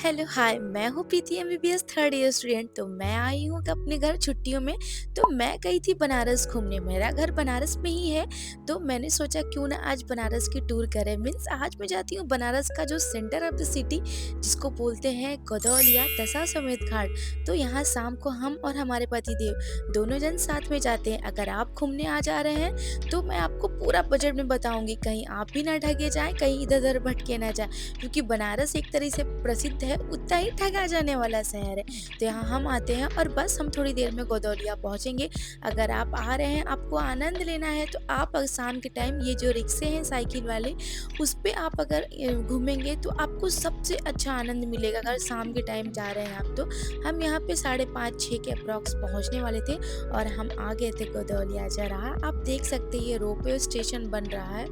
Hello hi, मैं हूँ प्रीति MBBS third year student. तो मैं आई हूँ अपने घर छुट्टियों में। तो मैं गई थी बनारस घूमने। मेरा घर बनारस में ही है। तो मैंने सोचा क्यों ना आज बनारस की टूर करें। मीन्स आज मैं जाती हूँ बनारस का जो सेंटर ऑफ द सिटी, जिसको बोलते हैं गदौल या दशाश्वमेध घाट। तो यहाँ शाम को हम और हमारे पति देव दोनों जन साथ में जाते हैं। अगर आप घूमने आ जा रहे हैं तो मैं आपको पूरा बजट में बताऊंगी, कहीं आप भी ना ठगे जाए, कहीं इधर उधर भटके ना जाए। क्योंकि बनारस एक तरह से प्रसिद्ध है, उतना ही ठगा जाने वाला शहर है। तो यहाँ हम आते हैं और बस हम थोड़ी देर में गोदौलिया पहुँचेंगे। अगर आप आ रहे हैं, आपको आनंद लेना है, तो आप अगर शाम के टाइम ये जो रिक्शे हैं साइकिल वाले, उस पे आप अगर घूमेंगे तो आपको सबसे अच्छा आनंद मिलेगा। अगर शाम के टाइम जा रहे हैं आप तो हम यहाँ पे 5:30-6 के अप्रॉक्स पहुँचने वाले थे और हम आ गए थे गोदौलिया जराहा। आप देख सकते हैं ये रोपवे स्टेशन बन रहा है।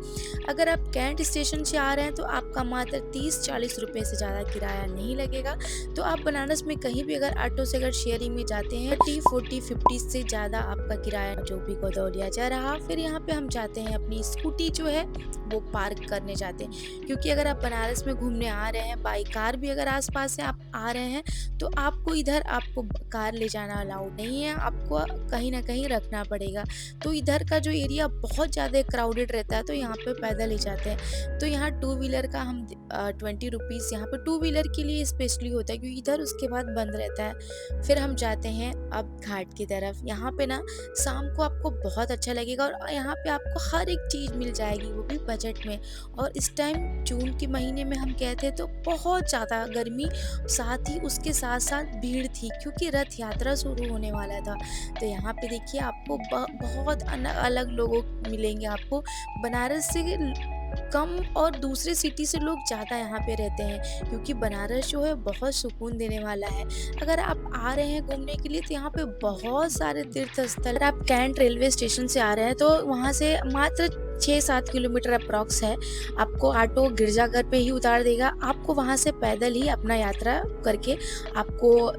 अगर आप कैंट स्टेशन से आ रहे हैं तो आपका मात्र 30-40 रुपये से ज़्यादा किराया नहीं लगेगा। तो आप बनारस में कहीं भी अगर ऑटो से अगर शेयरिंग में जाते हैं 30-40-50 से ज़्यादा आपका किराया जो भी गोदौलिया जा रहा। फिर यहाँ पे हम जाते हैं अपनी स्कूटी जो है वो पार्क करने जाते हैं। क्योंकि अगर आप बनारस में घूमने आ रहे हैं, बाई कार भी अगर आसपास से आप आ रहे हैं, तो आपको इधर आपको कार ले जाना अलाउड नहीं है, आपको कहीं ना कहीं रखना पड़ेगा। तो इधर का जो एरिया बहुत ज़्यादा क्राउडेड रहता है, तो यहाँ पे पैदल ही जाते हैं। तो यहाँ टू व्हीलर का हम 20 रुपीज़ यहाँ पे टू व्हीलर के लिए स्पेशली होता है, क्योंकि इधर उसके बाद बंद रहता है। फिर हम जाते हैं अब घाट की तरफ। यहाँ पे ना शाम को आपको बहुत अच्छा लगेगा और यहाँ पे आपको हर एक चीज़ मिल जाएगी, वो भी बजट में। और इस टाइम जून के महीने में हम गए थे तो बहुत ज़्यादा गर्मी, साथ ही उसके साथ साथ भीड़ थी, क्योंकि रथ यात्रा शुरू होने वाला था। तो यहाँ पे देखिए आपको बहुत अलग लोगों मिलेंगे। आपको बनारस से कम और दूसरे सिटी से लोग ज़्यादा यहाँ पे रहते हैं, क्योंकि बनारस जो है बहुत सुकून देने वाला है। अगर आप आ रहे हैं घूमने के लिए तो यहाँ पे बहुत सारे तीर्थ स्थल। अगर आप कैंट रेलवे स्टेशन से आ रहे हैं तो वहाँ से मात्र 6-7 किलोमीटर अप्रॉक्स है। आपको ऑटो गिरजाघर पे ही उतार देगा। आपको वहाँ से पैदल ही अपना यात्रा करके आपको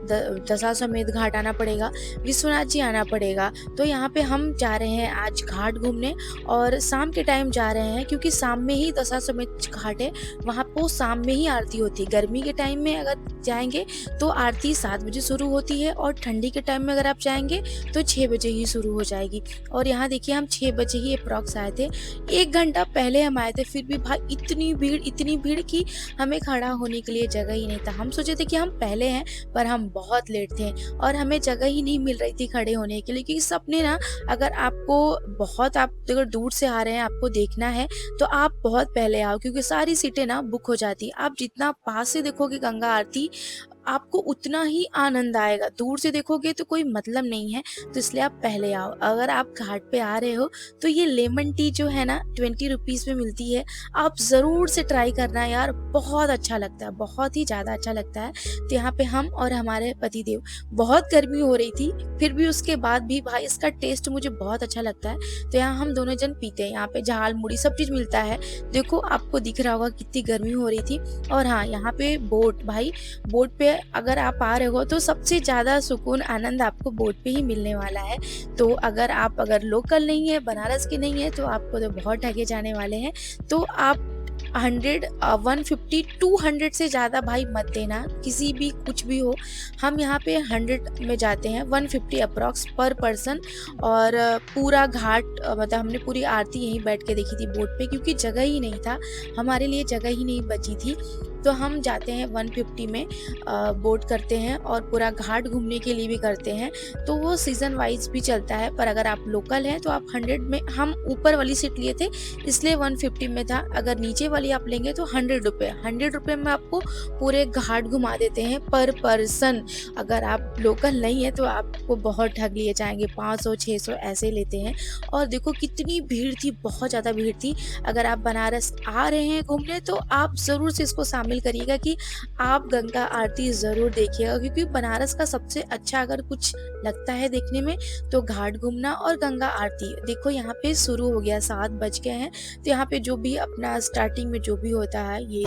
दशाश्वमेध घाट आना पड़ेगा, विश्वनाथ जी आना पड़ेगा। तो यहाँ पे हम जा रहे हैं आज घाट घूमने और शाम के टाइम जा रहे हैं, क्योंकि शाम में ही दशाश्वमेध घाट है। वहाँ पर शाम में ही आरती होती है। गर्मी के टाइम में अगर जाएंगे तो आरती 7 बजे शुरू होती है और ठंडी के टाइम में अगर आप जाएंगे तो 6 बजे ही शुरू हो जाएगी। और यहाँ देखिए हम 6 बजे ही अप्रॉक्स आए थे। 1 घंटा पहले हम आए थे, फिर भी भाई इतनी भीड़ कि हमें खड़ा होने के लिए जगह ही नहीं था। हम सोचे थे कि हम पहले हैं, पर हम बहुत लेट थे और हमें जगह ही नहीं मिल रही थी खड़े होने के लिए। क्योंकि सबने ना, अगर आपको बहुत, आप अगर दूर से आ रहे हैं, आपको देखना है तो आप बहुत पहले आओ, क्योंकि सारी सीटें ना बुक हो जाती। आप जितना पास से देखोगे गंगा आरती, आपको उतना ही आनंद आएगा। दूर से देखोगे तो कोई मतलब नहीं है, तो इसलिए आप पहले आओ। अगर आप घाट पे आ रहे हो तो ये लेमन टी जो है ना 20 रुपीज़ में मिलती है। आप ज़रूर से ट्राई करना यार, बहुत अच्छा लगता है, बहुत ही ज़्यादा अच्छा लगता है। तो यहाँ पे हम और हमारे पतिदेव, बहुत गर्मी हो रही थी फिर भी उसके बाद भी भाई इसका टेस्ट मुझे बहुत अच्छा लगता है। तो यहाँ हम दोनों जन पीते हैं। यहाँ पे झाल मुड़ी सब चीज़ मिलता है। देखो आपको दिख रहा होगा कितनी गर्मी हो रही थी। और हाँ, यहाँ पे बोट, भाई बोट पे अगर आप आ रहे हो तो सबसे ज़्यादा सुकून आनंद आपको बोट पे ही मिलने वाला है। तो अगर लोकल नहीं है, बनारस के नहीं है, तो आपको तो बहुत ठगे जाने वाले हैं। तो आप 100 150 200 से ज़्यादा भाई मत देना, किसी भी कुछ भी हो। हम यहाँ पे 100 में जाते हैं, 150 अप्रॉक्स पर पर्सन। और पूरा घाट मतलब हमने पूरी आरती यहीं बैठ के देखी थी बोट पे, क्योंकि जगह ही नहीं था, हमारे लिए जगह ही नहीं बची थी। तो हम जाते हैं 150 में बोट करते हैं और पूरा घाट घूमने के लिए भी करते हैं। तो वो सीज़न वाइज भी चलता है, पर अगर आप लोकल हैं तो आप 100 में, हम ऊपर वाली सीट लिए थे इसलिए 150 में था। अगर नीचे वाली आप लेंगे तो 100 रुपये में आपको पूरे घाट घुमा देते हैं पर पर्सन। अगर आप लोकल नहीं है तो आपको बहुत ठग लिए जाएंगे, 500-600 ऐसे लेते हैं। और देखो कितनी भीड़ थी, बहुत ज़्यादा भीड़ थी। अगर आप बनारस आ रहे हैं घूमने तो आप ज़रूर से इसको शामिल करिएगा कि आप गंगा आरती ज़रूर देखिएगा, क्योंकि बनारस का सबसे अच्छा अगर कुछ लगता है देखने में तो घाट घूमना और गंगा आरती। देखो यहाँ पे शुरू हो गया, 7 बज गए हैं। तो यहाँ पे जो भी अपना स्टार्टिंग में जो भी होता है ये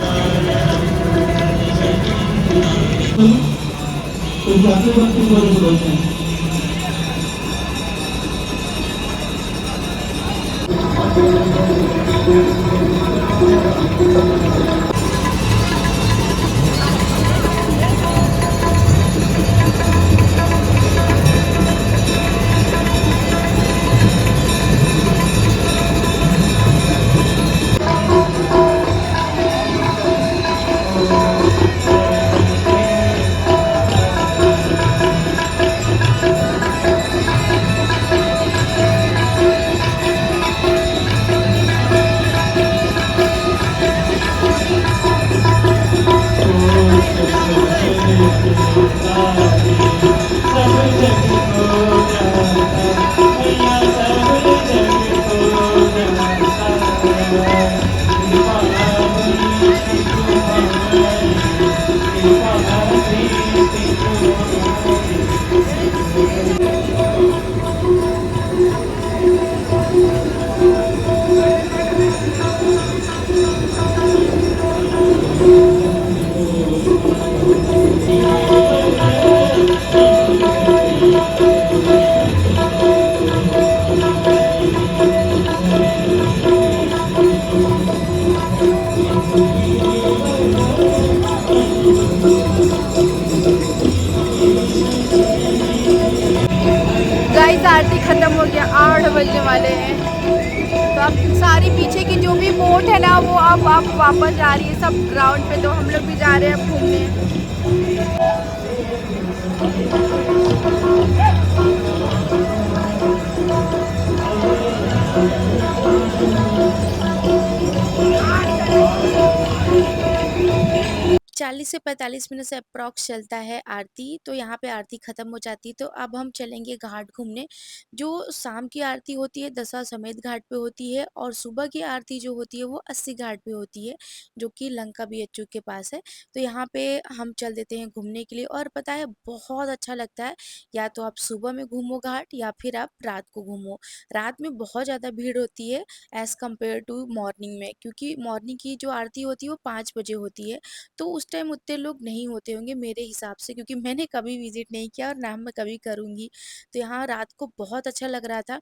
बजे 8 बजने वाले हैं। तो अब सारी पीछे की जो भी बोट है ना वो अब वापस जा रही है सब ग्राउंड पे, तो हम लोग भी जा रहे हैं अब घूमने। 40 से 45 मिनट से अप्रॉक्स चलता है आरती, तो यहाँ पे आरती ख़त्म हो जाती है। तो अब हम चलेंगे घाट घूमने। जो शाम की आरती होती है दशाश्वमेध घाट पे होती है, और सुबह की आरती जो होती है वो अस्सी घाट पे होती है, जो कि लंका बीएचयू के पास है। तो यहाँ पे हम चल देते हैं घूमने के लिए, और पता है बहुत अच्छा लगता है। या तो आप सुबह में घूमो घाट, या फिर आप रात को घूमो। रात में बहुत ज़्यादा भीड़ होती है एज़ कम्पेयर टू मॉर्निंग में, क्योंकि मॉर्निंग की जो आरती होती है वो 5 बजे होती है। तो उस टाइम उतने लोग नहीं होते होंगे मेरे हिसाब से, क्योंकि मैंने कभी विजिट नहीं किया और ना मैं कभी करूँगी। तो यहाँ रात को बहुत अच्छा लग रहा था।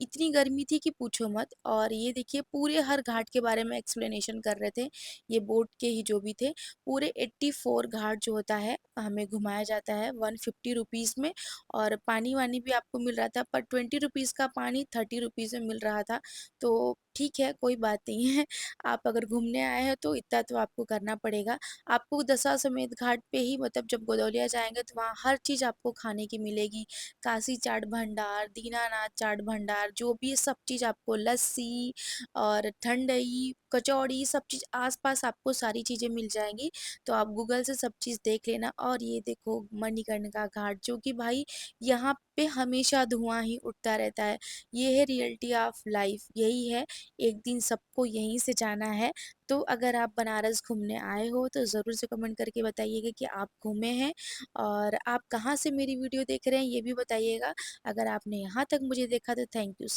इतनी गर्मी थी कि पूछो मत। और ये देखिए पूरे हर घाट के बारे में एक्सप्लेनेशन कर रहे थे, ये बोट के ही जो भी थे। पूरे 84 घाट जो होता है हमें घुमाया जाता है 150 रुपीज़ में। और पानी वानी भी आपको मिल रहा था, पर 20 रुपीज़ का पानी 30 रुपीज़ में मिल रहा था। तो ठीक है, कोई बात नहीं है। आप अगर घूमने आए हैं तो इतना तो आपको करना पड़ेगा। आपको दशाश्वमेध घाट पे ही, मतलब जब गोदौलिया जाएंगे तो वहाँ हर चीज़ आपको खाने की मिलेगी। काशी चाट भंडार, दीनानाथ चाट भंडार, जो भी सब चीज़ आपको, लस्सी और ठंडई, कचौड़ी, सब चीज़ आस-पास आपको सारी चीज़ें मिल जाएँगी। तो आप गूगल से सब चीज़ देख लेना। और ये देखो मणिकर्णिका घाट, जो कि भाई यहाँ पे हमेशा धुआँ ही उठता रहता है। ये है रियलिटी ऑफ लाइफ, यही है। एक दिन सबको यहीं से जाना है। तो अगर आप बनारस घूमने आए हो तो ज़रूर से कमेंट करके बताइएगा कि आप घूमे हैं, और आप कहाँ से मेरी वीडियो देख रहे हैं ये भी बताइएगा। अगर आपने यहाँ तक मुझे देखा तो थैंक यू।